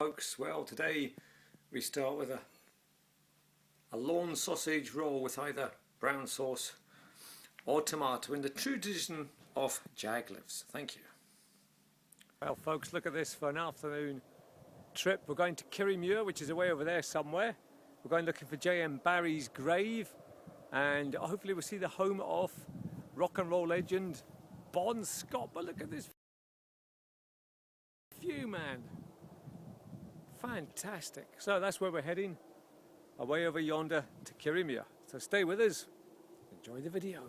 Folks, well, today we start with a lawn sausage roll with either brown sauce or tomato in the true tradition of Jaglives. Thank you. Well folks, look at this for an afternoon trip. We're going to Kirriemuir, which is away over there somewhere. We're going looking for J M Barrie's grave, and hopefully we'll see the home of rock and roll legend Bon Scott. But look at this view, man. Fantastic. So that's where we're heading, away over yonder to Kirriemuir. So stay with us, enjoy the video.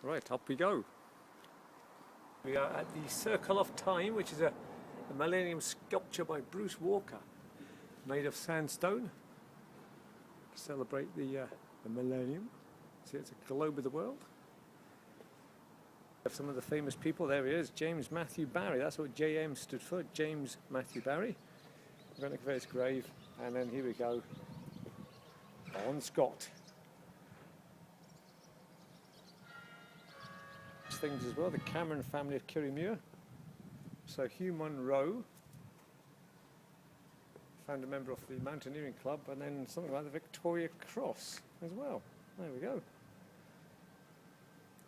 Right, up we go. We are at the Circle of Time, which is a millennium sculpture by Bruce Walker, made of sandstone to celebrate the millennium. See, it's a globe of the world. We have some of the famous people. There he is, James Matthew Barrie. That's what JM stood for, James Matthew Barrie. We're going to look for his grave, and then here we go, Bon Scott. Things as well, the Cameron family of Kirriemuir. So Hugh Munro, found a member of the Mountaineering Club, and then something like the Victoria Cross as well. There we go.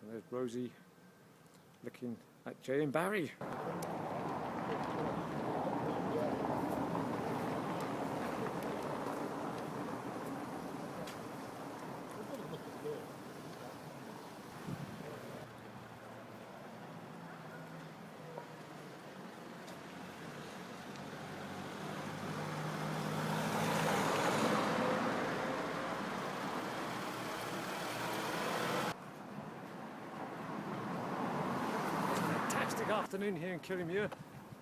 And there's Rosie looking at J M Barrie. Afternoon here in Kirriemuir,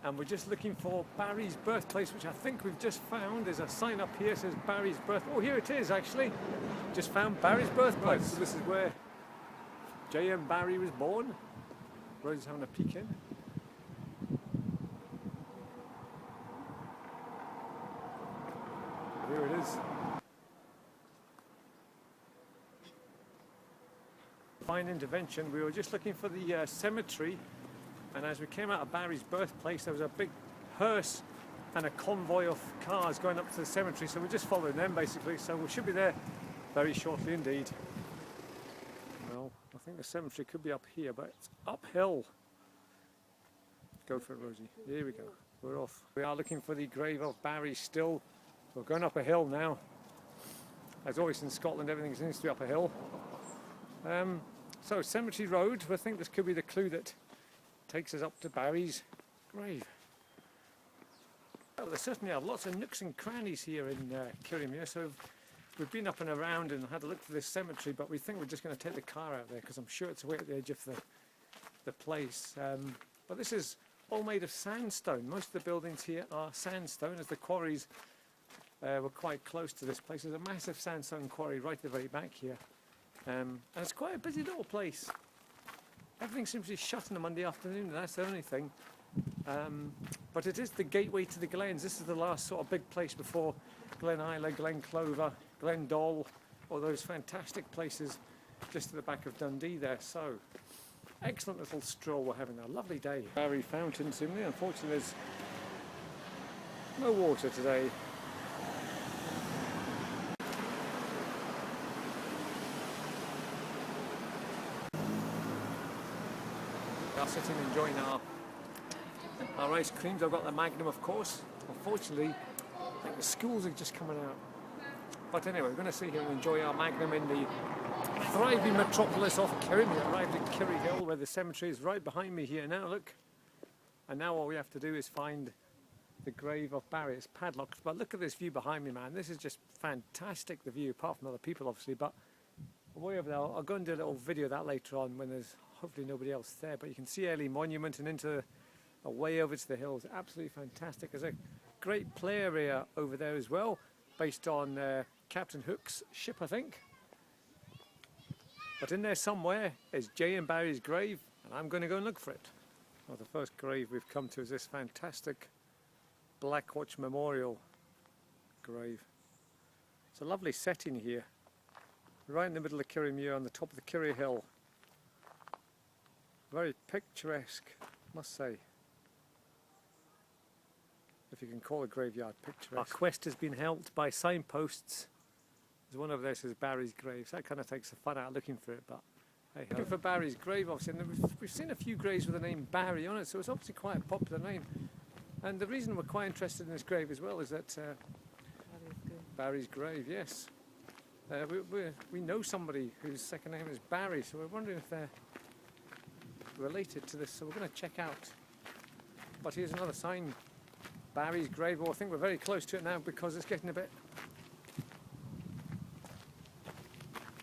and we're just looking for Barrie's birthplace, which I think we've just found. There's a sign up here that says Barrie's birth. Oh, here it is actually. Just found Barrie's birthplace. Right, so this is where J M Barrie was born. Rosie's having a peek in. Here it is. Fine intervention. We were just looking for the cemetery. And as we came out of Barrie's birthplace, there was a big hearse and a convoy of cars going up to the cemetery. So we're just following them, basically. So we should be there very shortly indeed. Well, I think the cemetery could be up here, but it's uphill. Go for it, Rosie. Here we go. We're off. We are looking for the grave of Barrie still. We're going up a hill now. As always in Scotland, everything seems to be up a hill. So Cemetery Road, I think this could be the clue that takes us up to Barrie's grave. Well, there certainly are lots of nooks and crannies here in Kirriemuir, so we've been up and around and had a look for this cemetery, but we think we're just going to take the car out there because I'm sure it's away at the edge of the place. But this is all made of sandstone. Most of the buildings here are sandstone, as the quarries were quite close to this place. There's a massive sandstone quarry right at the very back here, and it's quite a busy little place. Everything seems to be shut on a Monday afternoon, and that's the only thing. But it is the gateway to the Glens. This is the last sort of big place before Glen Isla, Glen Clover, Glen Doll, all those fantastic places just at the back of Dundee there. So, excellent little stroll. We're having a lovely day. Barrie Fountain Simile. Unfortunately, there's no water today. Sitting enjoying our ice creams. I've got the Magnum, of course. Unfortunately, I think the schools are just coming out. But anyway, we're going to sit here and enjoy our Magnum in the thriving metropolis of Kirriemuir. Arrived at Kirrie Hill, where the cemetery is right behind me here now. Look, and now all we have to do is find the grave of Barrie. It's padlocked, but look at this view behind me, man. This is just fantastic. The view, apart from other people, obviously, but way over there. I'll go and do a little video of that later on when there's hopefully nobody else there, but you can see Airlie Monument and into way over to the hills. Absolutely fantastic. There's a great play area over there as well, based on Captain Hook's ship, I think. But in there somewhere is J M Barrie's grave, and I'm going to go and look for it. Well, the first grave we've come to is this fantastic Black Watch Memorial grave. It's a lovely setting here, right in the middle of Kirriemuir on the top of the Kirrie Hill. Very picturesque, must say. If you can call a graveyard picturesque. Our quest has been helped by signposts. There's one over there that says Barrie's grave, so that kind of takes the fun out of looking for it, but hey, looking for Barrie's grave, obviously, and we've seen a few graves with the name Barrie on it, so it's obviously quite a popular name. And the reason we're quite interested in this grave as well is that Barrie's grave, yes. We know somebody whose second name is Barrie, so we're wondering if they're related to this, so we're going to check out. But here's another sign, Barrie's grave. Well, I think we're very close to it now because it's getting a bit...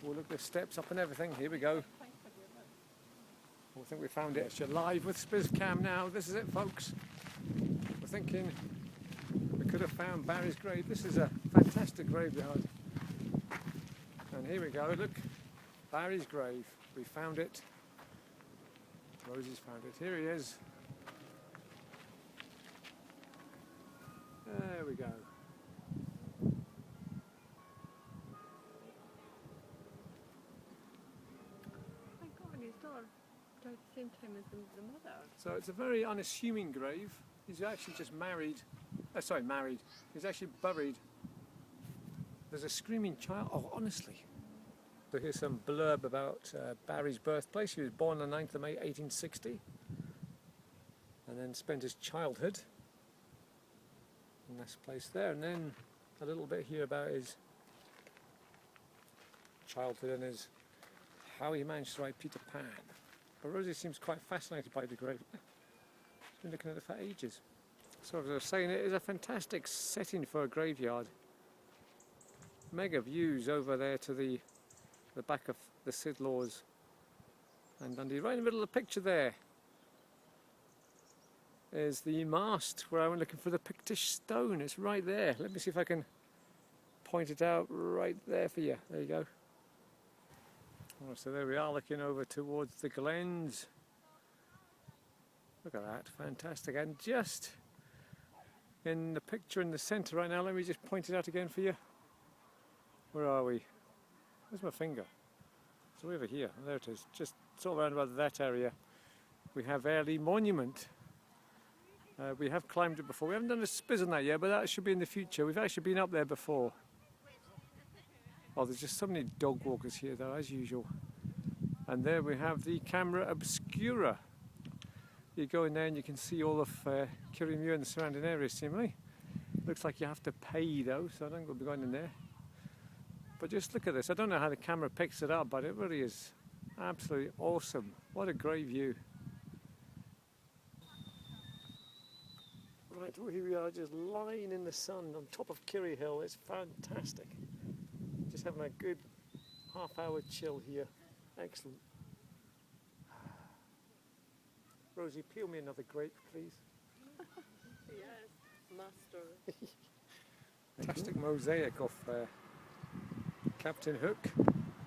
Oh, look, there's steps up and everything. Here we go. I think we found it. You're live with SpizCam now. This is it, folks. We're thinking we could have found Barrie's grave. This is a fantastic graveyard. And here we go. Look, Barrie's grave. We found it. Rosie's found it. Here he is. There we go. At the same time as the mother. So it's a very unassuming grave. He's actually just married. Married. He's actually buried. There's a screaming child. Oh, honestly. So here's some blurb about Barrie's birthplace. He was born on the 9th of May 1860 and then spent his childhood in this place there, and then a little bit here about his childhood and how he managed to write Peter Pan. But Rosie seems quite fascinated by the grave. She's been looking at it for ages. So as I was saying, it is a fantastic setting for a graveyard. Mega views over there to the back of the Sidlaws and Dundee. Right in the middle of the picture there is the mast where I went looking for the Pictish stone. It's right there. Let me see if I can point it out right there for you. There you go. Oh, so there we are, looking over towards the glens. Look at that, fantastic. And just in the picture in the centre right now, let me just point it out again for you. Where are we? Where's my finger? So over here, there it is, just sort of around about that area. We have Airlie Monument. We have climbed it before. We haven't done a spiz on that yet, but that should be in the future. We've actually been up there before. Oh, there's just so many dog walkers here though, as usual. And there we have the Camera Obscura. You go in there and you can see all of Kirriemuir and the surrounding areas, seemingly. Looks like you have to pay though, so I don't think we'll be going in there. But just look at this. I don't know how the camera picks it up, but it really is absolutely awesome. What a great view. Right, well, here we are, just lying in the sun on top of Kirrie Hill. It's fantastic. Just having a good half-hour chill here. Excellent. Rosie, peel me another grape, please. Yes, master. Fantastic mosaic of Captain Hook,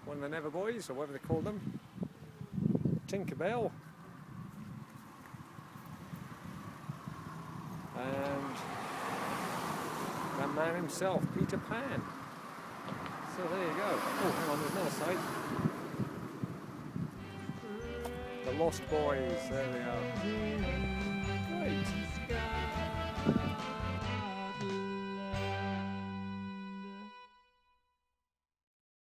one of the Never Boys, or whatever they call them. Tinkerbell. And that man himself, Peter Pan. So there you go. Oh, hang on, there's another side. The Lost Boys, there they are.